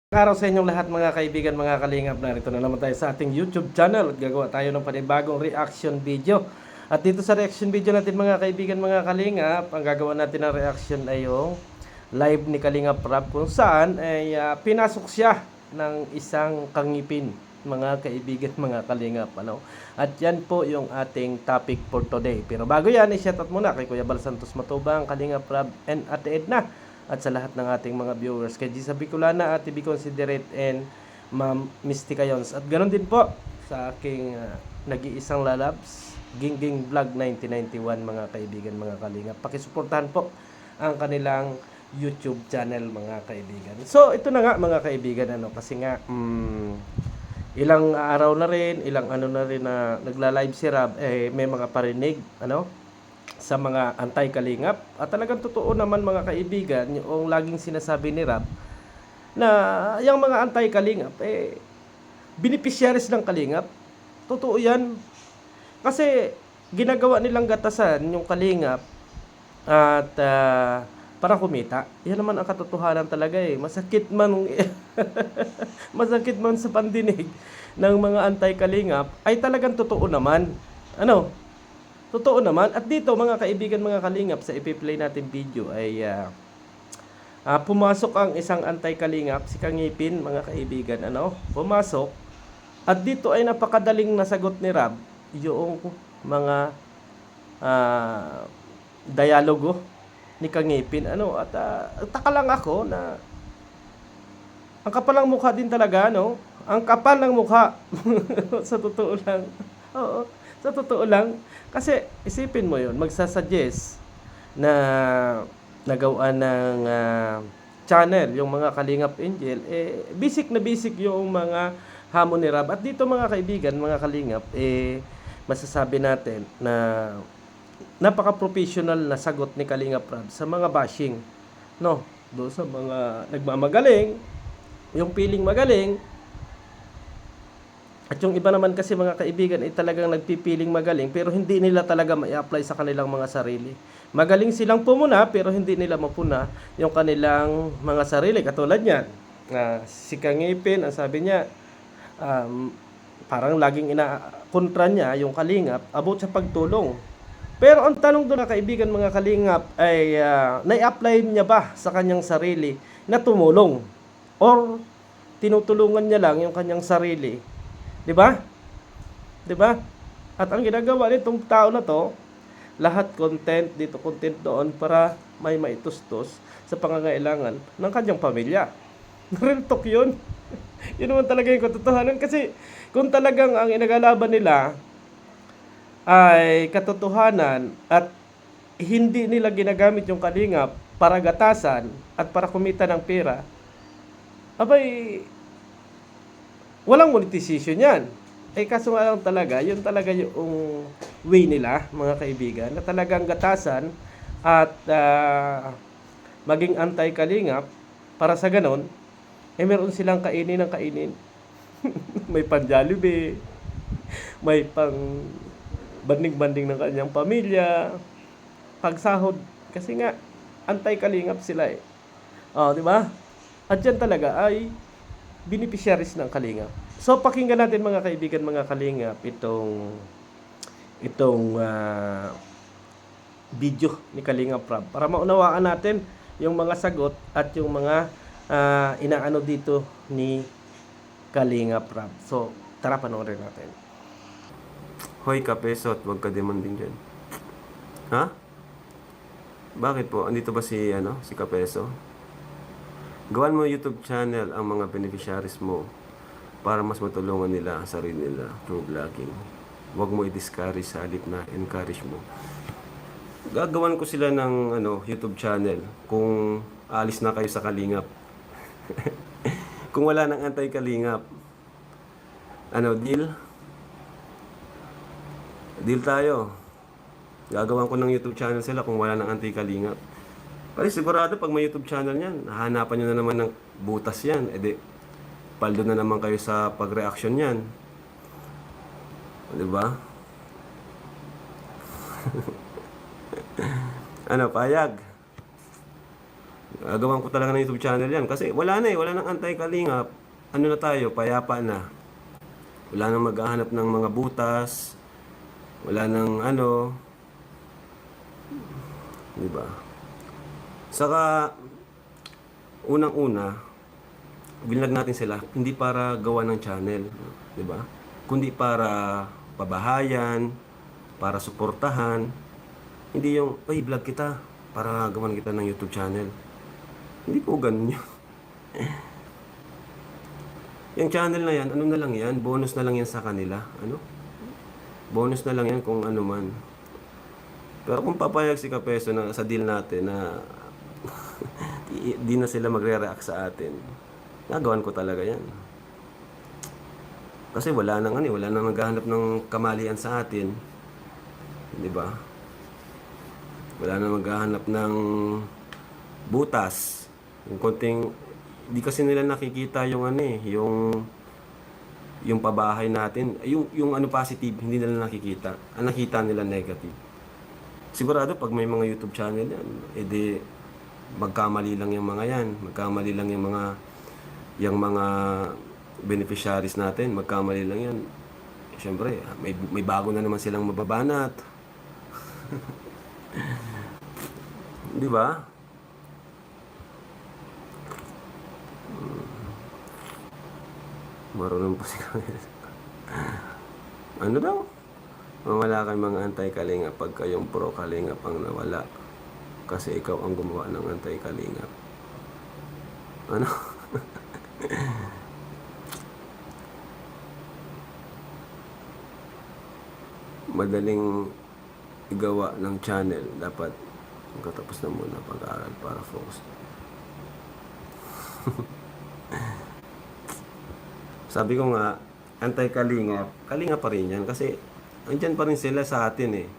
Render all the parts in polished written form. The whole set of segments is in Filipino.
Araw sa inyong lahat mga kaibigan, mga kalingap. Narito na naman tayo sa ating YouTube channel at gagawa tayo ng panibagong reaction video. At dito sa reaction video natin mga kaibigan, mga kalingap, ang gagawa natin ng reaction ay yung live ni Kalingap Rab kung saan ay pinasok siya ng isang kangipin, mga kaibigan, mga kalingap. At yan po yung ating topic for today. Pero bago yan, i-shoutout muna kay Kuya Bal Santos Matubang, Kalingap Rab, and Ate Edna. At sa lahat ng ating mga viewers, kay Gisa Bicolana, Ate Be Considerate, and Ma'am Mystica Yons. At ganoon din po sa aking nag-iisang lalabs, Gingging Vlog 1991, mga kaibigan, mga kalingap. Pakisuportahan po ang kanilang YouTube channel, mga kaibigan. So, ito na nga mga kaibigan, kasi nga, ilang araw na rin, ilang ano na rin na nagla-live si Rab, may mga parinig, sa mga anti-kalingap. At talagang totoo naman mga kaibigan, yung laging sinasabi ni Rab, na yung mga anti-kalingap, beneficiaries ng kalingap. Totoo yan. Kasi ginagawa nilang gatasan yung kalingap at para kumita. Yan naman ang katotohanan talaga Masakit man masakit man sa pandinig ng mga anti-kalingap, ay talagang totoo naman. Totoo naman. At dito mga kaibigan, mga kalingap, sa ipi-play natin video ay pumasok ang isang anti-kalingap, si Kangipin, mga kaibigan, pumasok. At dito ay napakadaling nasagot ni Rab yung mga dialogo ni Kangipin. At taka lang ako na ang kapal ng mukha din talaga, Ang kapal ng mukha. Sa totoo lang. Oo. Sa totoo lang, kasi isipin mo yon, magsasuggest na nagawa ng channel yung mga Kalingap Angel, basic na basic yung mga hamon ni Rab. At dito mga kaibigan, mga Kalingap, masasabi natin na napaka-professional na sagot ni Kalingap Rab sa mga bashing, doon sa mga nagmamagaling, yung feeling magaling. At yung iba naman kasi mga kaibigan ay talagang nagpipiling magaling pero hindi nila talaga ma-apply sa kanilang mga sarili. Magaling silang pumuna pero hindi nila mapuna yung kanilang mga sarili. Katulad niyan, si Kangipin, ang sabi niya, parang laging kontra niya yung kalingap about sa pagtulong. Pero ang tanong doon na kaibigan, mga kalingap, ay na-apply niya ba sa kanyang sarili na tumulong? Or tinutulungan niya lang yung kanyang sarili? 'Di ba? 'Di ba? At ang ginagawa nitong tao na 'to, lahat content dito, content doon para may maitustos sa pangangailangan ng kanyang pamilya. Real talk 'yun. 'Yun naman talaga yung katotohanan kasi kung talagang ang inagalaban nila ay katotohanan at hindi nila ginagamit yung kalingap para gatasan at para kumita ng pera, abay, walang monetization yan. Kaso nga lang talaga, yun talaga yung way nila, mga kaibigan, na talagang gatasan at maging anti-kalingap para sa ganon, meron silang kainin ng kainin. May pang-Jollibee, may pang banding-banding ng kanyang pamilya, pagsahod, kasi nga, anti-kalingap sila di ba? At yan talaga ay beneficiaries ng kalingap. So pakinggan natin mga kaibigan, mga kalingap, itong video ni Kalingap Rab para maunawaan natin yung mga sagot at yung mga inaano dito ni Kalingap Rab. So tara, panoorin natin. Hoy Kapeso, at huwag ka demanding dyan. Ha? Bakit po? Andito ba si Kapeso? Gawan mo YouTube channel ang mga beneficiaries mo para mas matulungan nila ang sarili nila through vlogging. Huwag mo i-discourage sa halip na encourage mo. Gagawan ko sila ng YouTube channel kung alis na kayo sa kalingap. Kung wala nang anti-kalingap. Deal? Deal tayo. Gagawan ko ng YouTube channel sila kung wala nang anti-kalingap. Kasi sigurado pag may YouTube channel niyan, hahanapan nyo na naman ng butas yan. Paldo na naman kayo sa pag-reaction yan. Diba? Payag? Gagawan ko talaga ng YouTube channel yan. Kasi wala na eh. Wala nang anti-kalingap. Ano na tayo? Payapa na. Wala nang maghahanap ng mga butas. Wala nang ano. Diba? Saka, unang-una, binlag natin sila, hindi para gawa ng channel. Diba? Kundi para pabahayan, para suportahan. Hindi yung, ay, vlog kita para gawan kita ng YouTube channel. Hindi po ganun yun. Yung channel na yan, ano na lang yan, bonus na lang yan sa kanila. Ano? Bonus na lang yan kung ano man. Pero kung papayag si Kapeso na sa deal natin na di na sila magre-react sa atin, nagawan ko talaga yan. Kasi wala nang wala nang naghahanap ng kamalian sa atin. 'Di ba? Wala nang maghahanap ng butas. Yung konting di kasi nila nakikita yung yung pabahay natin, yung ano positive, hindi nila nakikita. Ang nakita nila negative. Sigurado pag may mga YouTube channel yan, edi magkamali lang yung mga yan, magkamali lang yung mga beneficiaries natin, magkamali lang yan. Siyempre, may bago na naman silang mababanat. Di ba? Marunong pa si ano daw? Mawala kang mga anti-kalingap pag kayong pro-kalingap ang nawala. Kasi ikaw ang gumawa ng anti-kalingap. Ano? Madaling igawa ng channel. Dapat magkatapos na muna pag-aaral para focus. Sabi ko nga, anti-kalingap, kalingap pa rin yan. Kasi andyan pa rin sila sa atin eh.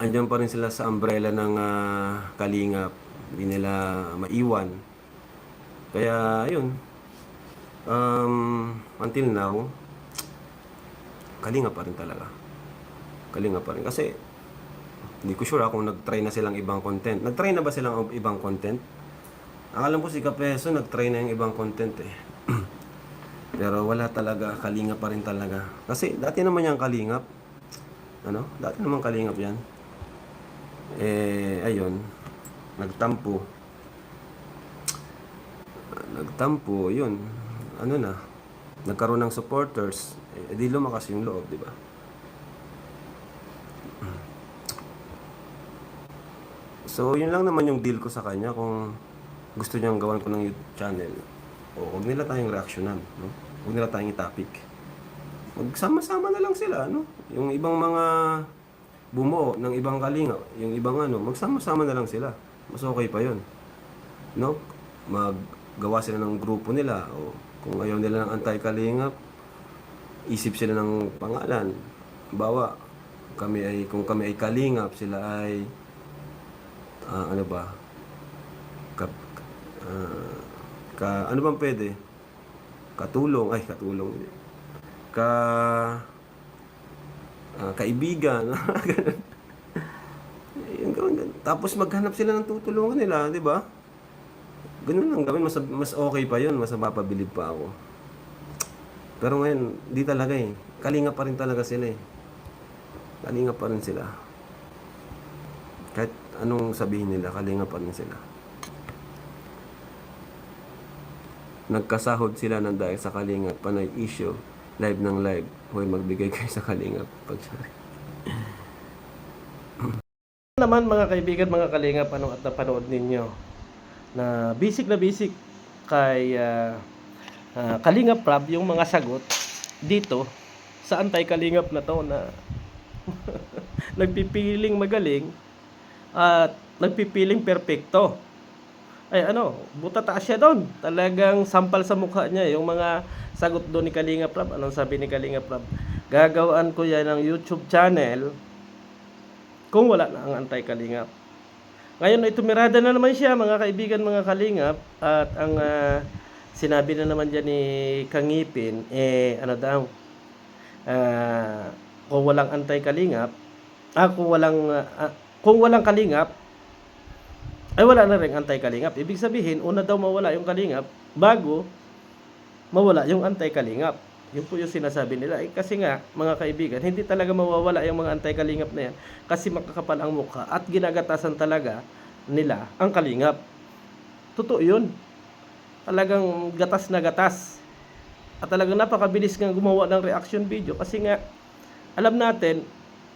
Andyan pa rin sila sa umbrella ng kalingap. Hindi nila maiwan. Kaya, ayun. Until now, kalingap pa rin talaga. Kalingap pa rin. Kasi, hindi ko sure kung nag-try na silang ibang content. Nag-try na ba silang ibang content? Ang alam ko si Kapeso, nag-try na yung ibang content eh. Pero wala talaga, kalingap pa rin talaga. Kasi dati naman yung kalingap. Ano? Dati naman kalingap yan. Eh, ayun. Nagtampo. Nagtampo, yun. Ano na? Nagkaroon ng supporters. Eh, di lumakas yung loob, di ba? So, yun lang naman yung deal ko sa kanya. Kung gusto niyang gawan ko ng YouTube channel, o huwag nila tayong reaksyonan, no? Huwag nila tayong i-topic. Magsama-sama na lang sila, no? Yung ibang mga bumuo ng ibang kalinga, yung ibang magsama-sama na lang sila. Mas okay pa yun. No? Maggawa sila ng grupo nila, o kung ayaw nila ng anti-kalingap, isip sila ng pangalan. Bawa, kung kami ay kalingap, sila ay ano ba? Ano bang pwede? Katulong. Kaibigan. Yung ganun. Tapos maghanap sila ng tutulungan nila, di ba? Ganun lang gawin. Mas okay pa yun. Mas mapapabilib pa ako. Pero ngayon, di talaga eh. Kalinga pa rin talaga sila eh. Kalinga pa rin sila. Kahit anong sabihin nila, kalinga pa rin sila. Nagkasahod sila ng dahil sa kalingap. Panay issue. Live ng live. Hoy, magbigay kayo sa kalingap. Naman mga kaibigan, mga kalingap, ano at napanood ninyo na basic kay Kalingap Prab yung mga sagot dito sa anti-kalingap na to na nagpipiling magaling at nagpipiling perpekto. Ay buta taas siya doon. Talagang sampal sa mukha niya yung mga sagot doon ni Kalingap Prab. Anong sabi ni Kalingap Prab? Gagawaan ko yan ng YouTube channel kung wala na ang anti-kalingap. Ngayon ay tumirada na naman siya, mga kaibigan, mga kalingap. At ang sinabi na naman dyan ni Kangipin, kung walang anti-kalingap, kung walang kalingap, ay wala na rin anti-kalingap. Ibig sabihin, una daw mawala yung kalingap bago mawala yung anti-kalingap. Yun po yung sinasabi nila. Kasi nga, mga kaibigan, hindi talaga mawawala yung mga anti-kalingap na yan kasi makakapal ang mukha at ginagatasan talaga nila ang kalingap. Totoo yun. Talagang gatas na gatas. At talagang napakabilis nga gumawa ng reaction video kasi nga, alam natin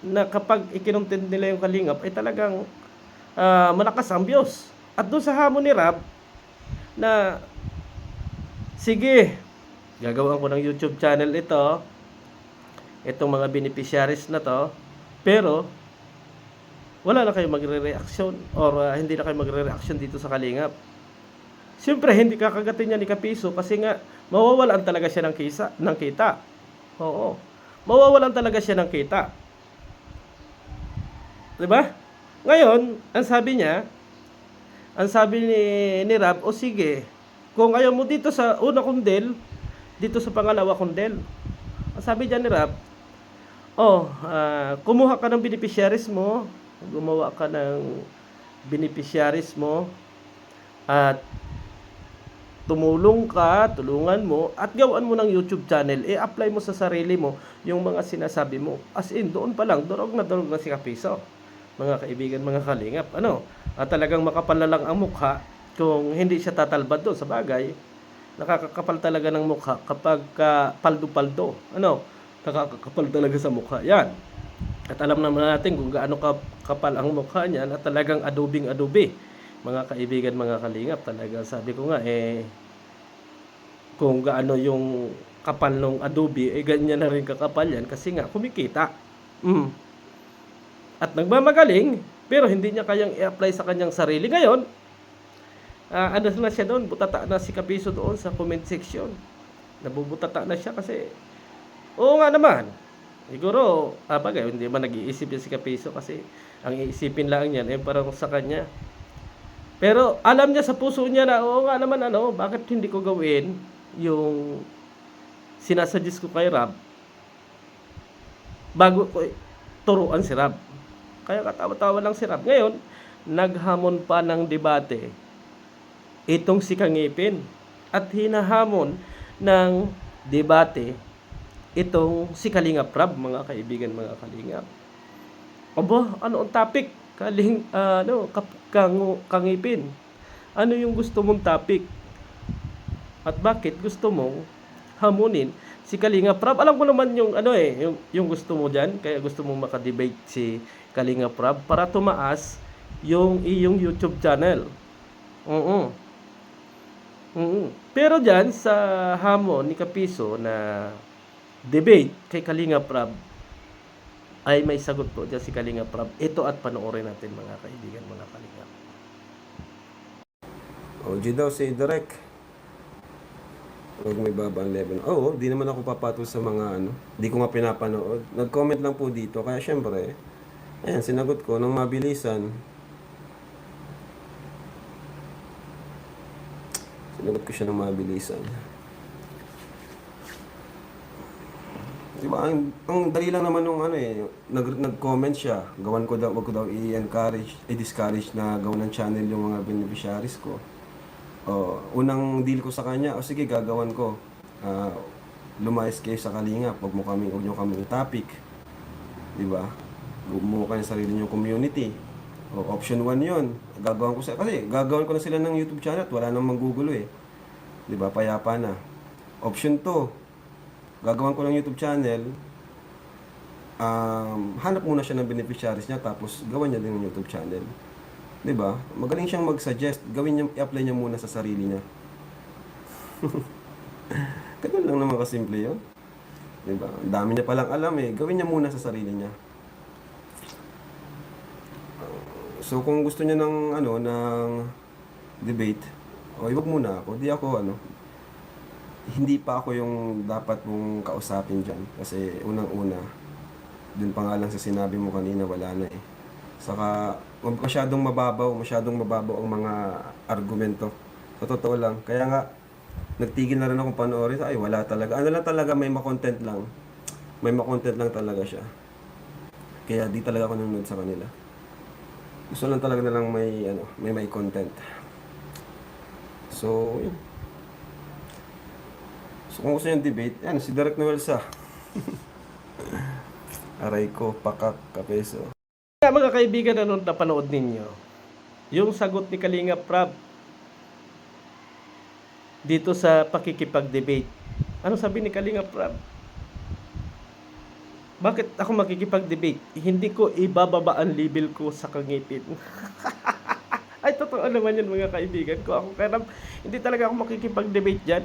na kapag ikinontent nila yung kalingap ay talagang malakas ang views. At doon sa hamon ni Rab na sige, gagawin ko ng YouTube channel ito, itong mga beneficiaries na to, pero wala na kayo magre-reaction or hindi na kayo magre-reaction dito sa kalingap. Siyempre, hindi kakagatin niya ni Kapiso kasi nga mawawalan talaga siya ng kita. Oo. Mawawalan talaga siya ng kita. 'Di ba? Ngayon, ang sabi ni Rab, o sige, kung ayaw mo dito sa una kong del, dito sa pangalawa kong del. Ang sabi diyan ni Rab, kumuha ka ng beneficiaries mo, gumawa ka ng beneficiaries mo, at tulungan mo, at gawan mo ng YouTube channel, i-apply mo sa sarili mo yung mga sinasabi mo. As in, doon pa lang, durog na si Kapiso. Mga kaibigan, mga kalingap, at talagang makapal na lang ang mukha kung hindi siya tatalbad doon. Sa bagay, nakakakapal talaga ng mukha kapag paldo-paldo. Nakakakapal talaga sa mukha. Yan. At alam naman natin kung gaano kapal ang mukha niyan at talagang adobing-adobe. Mga kaibigan, mga kalingap, talaga sabi ko nga, kung gaano yung kapal ng adobe, ganyan na rin kakapal yan kasi nga kumikita. At nagmamagaling, pero hindi niya kayang i-apply sa kanyang sarili. Ngayon, ano na siya doon, butata na si Kapiso doon sa comment section. Nabubutata na siya kasi, oo nga naman, siguro, bagay, hindi man nag-iisip yan si Kapiso kasi ang iisipin lang yan, parang sa kanya. Pero alam niya sa puso niya na, oo nga naman, bakit hindi ko gawin yung sinasuggest ko kay Rab bago ko turuan si Rab. Kaya katawa-tawa lang si Rab. Ngayon, naghamon pa ng debate itong si Kangipin at hinahamon ng debate itong si Kalingap Rab, mga kaibigan, mga kalingap. Aba, ano ang topic? Kangipin. Ano yung gusto mong topic? At bakit gusto mong hamunin si Kalingap Rab? Alam ko naman yung yung gusto mo diyan, kaya gusto mong maka-debate si Kalingap Rab para tumaas yung iyong YouTube channel. Pero diyan sa hamon ni Kapiso na debate kay Kalingap Rab, ay may sagot po dyan si Kalingap Rab. Ito at panoorin natin, mga kaibigan, mga kalingap. OG daw si Direk. Huwag may baba ang level. Di naman ako papatol sa mga di ko nga pinapanood. Nag-comment lang po dito. Kaya syempre, ayan, sinagot ko ng mabilisan. Sinagot ko siya ng mabilisan. Diba, ang dali lang naman nung nag-comment siya. Wag ko daw i-encourage, i-discourage na gawin ng channel yung mga beneficiaries ko. Unang deal ko sa kanya, sige, gagawan ko. Lumayas kayo sa Kalingap, wag nyo kaming topic. Diba? Gumawa kayo sa sarili nyo community. Option 1 yun. Kasi gagawan ko na sila ng YouTube channel at wala nang manggugulo eh. Diba? Payapa na. Option 2, gagawan ko ng YouTube channel, hanap muna siya ng beneficiaries niya, tapos gawan niya din ng YouTube channel. 'Di ba? Magaling siyang mag-suggest, i-apply niya muna sa sarili niya. Ganun lang naman kasimple 'yon. 'Di ba? Ang dami niya palang alam gawin niya muna sa sarili niya. So kung gusto niya ng ng debate, iwag muna ako. Hindi pa ako yung dapat mong kausapin dyan. Kasi unang-una, dun pa nga lang sa sinabi mo kanina, wala na eh. Saka, masyadong mababaw ang mga argumento. Sa totoo lang. Kaya nga, nagtigil na rin akong panoorin. Ay, wala talaga. Ano lang talaga, may makontent lang. May makontent lang talaga siya. Kaya di talaga ako nanonood sa kanila. Gusto lang talaga nilang may content. So, yun. So, kung gusto yung debate, yan, si Derek Noel sa aray ko, pakak, kapeso. Kaya mga kaibigan, ano napanood ninyo? Yung sagot ni Kalinga Prab dito sa pakikipag-debate. Ano sabi ni Kalinga Prab? Bakit ako makikipag-debate? Hindi ko ibababa ang level ko sa kangipin. Ay, totoo naman yun mga kaibigan ko. Ako kaya hindi talaga ako makikipag-debate dyan.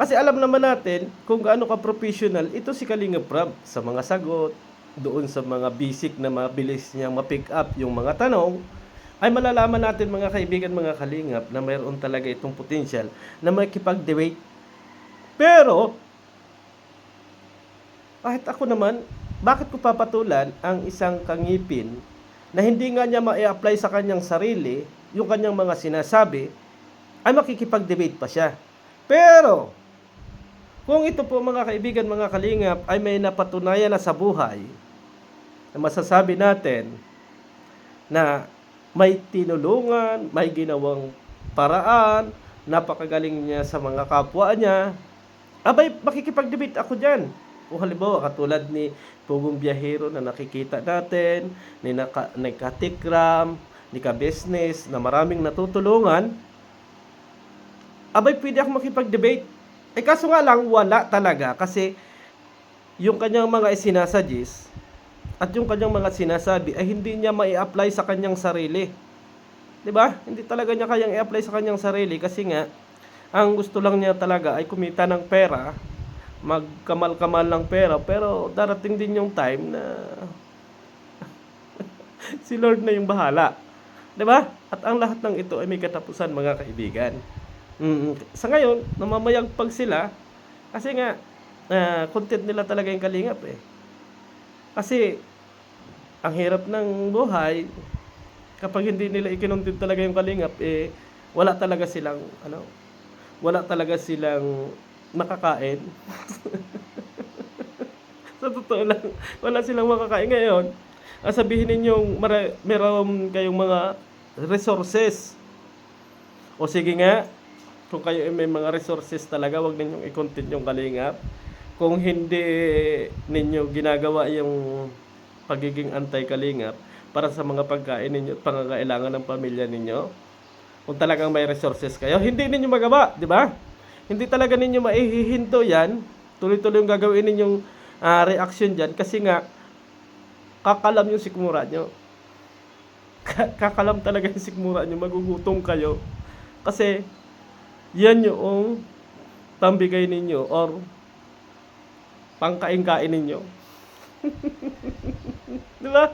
Kasi alam naman natin kung gaano ka-professional ito si Kalinga Prab sa mga sagot, doon sa mga basic na mabilis niyang ma-pick up yung mga tanong, ay malalaman natin mga kaibigan, mga kalingap, na mayroon talaga itong potential na makikipag-debate. Pero, kahit ako naman, bakit ko papatulan ang isang kangipin na hindi nga niya ma-apply sa kanyang sarili, yung kanyang mga sinasabi, ay makikipag-debate pa siya. Pero, kung ito po mga kaibigan, mga kalingap, ay may napatunayan na sa buhay, na masasabi natin na may tinulungan, may ginawang paraan, napakagaling niya sa mga kapwa niya, abay, makikipag-debate ako dyan. O halimbawa, katulad ni Pugong Biyahero na nakikita natin, ni Katikram, ni Ka-Business, na maraming natutulungan, abay, pwede ako makipag-debate. Eh kaso nga lang, wala talaga. Kasi yung kanyang mga isinasuggest at yung kanyang mga sinasabi ay hindi niya mai-apply sa kanyang sarili. 'Di ba? Hindi talaga niya kayang i-apply sa kanyang sarili kasi nga ang gusto lang niya talaga ay kumita ng pera, magkamal-kamal ng pera, pero darating din yung time na si Lord na yung bahala. 'Di ba? At ang lahat ng ito ay may katapusan mga kaibigan. Sa ngayon, namamayagpag sila kasi nga content nila talaga yung kalingap eh. Kasi ang hirap ng buhay kapag hindi nila ikinontent talaga yung kalingap eh wala talaga silang wala talaga silang makakain. Sa totoo lang, wala silang makakain ngayon. Sabihin ninyong meron kayong mga resources. O sige nga, kung kayo ay may mga resources talaga, wag ninyong i-content yung kalingap. Kung hindi ninyo ginagawa yung pagiging anti-kalingap para sa mga pagkain ninyo at pangangailangan ng pamilya ninyo, kung talagang may resources kayo, hindi ninyo magawa, di ba? Hindi talaga ninyo maihihinto yan. Tuloy-tuloy yung gagawin ninyong reaction dyan kasi nga, kakalam yung sikmura nyo. Kakalam talaga yung sikmura nyo, magugutom kayo. Kasi, yan yung pambigay ninyo or pangkain-kain ninyo. Di ba?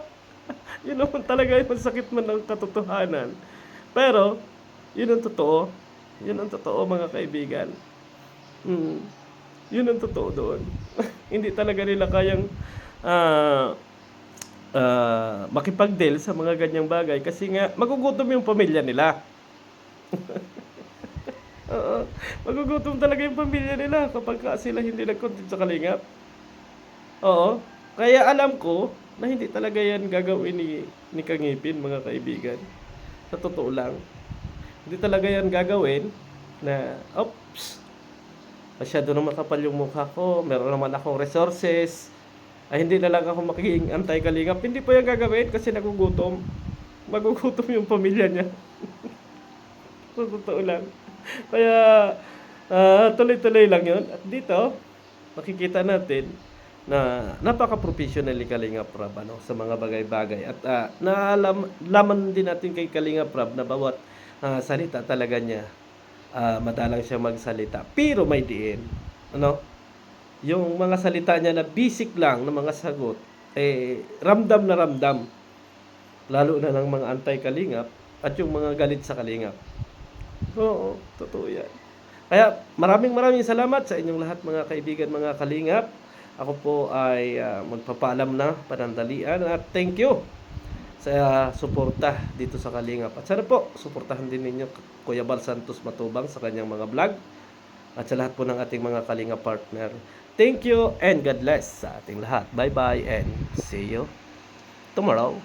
Yun naman talaga yung masakit man ng katotohanan. Pero, yun ang totoo. Yun ang totoo mga kaibigan. Yun ang totoo doon. Hindi talaga nila kayang makipag-deal sa mga ganyang bagay kasi nga magugutom yung pamilya nila. Oo, magugutom talaga yung pamilya nila kapag sila hindi nag-content sa kalingap. Oo, kaya alam ko na hindi talaga yan gagawin ni Kangipin mga kaibigan. Sa totoo lang. Hindi talaga yan gagawin na, oops, masyado na makapal yung mukha ko, meron naman akong resources, ay hindi na lang ako magiging anti-kalingap. Hindi po yan gagawin kasi nagugutom. Magugutom yung pamilya niya. Sa totoo lang. Kaya, tuloy-tuloy lang yun. At dito, makikita natin na napaka-professional ni Kalinga Prab sa mga bagay-bagay. At laman din natin kay Kalinga Prab na bawat salita talaga niya, madalang siya magsalita. Pero may diin. Yung mga salita niya na basic lang na mga sagot, ramdam na ramdam. Lalo na ng mga anti-kalingap at yung mga galit sa kalingap. Oo, totoo yan. Kaya maraming salamat sa inyong lahat mga kaibigan, mga kalingap. Ako po ay magpapaalam na panandalian at thank you sa suporta dito sa Kalingap. At sana po, suportahan din ninyo Kuya Bal Santos Matubang sa kanyang mga vlog at sa lahat po ng ating mga Kalingap partner. Thank you and God bless sa ating lahat. Bye-bye and see you tomorrow.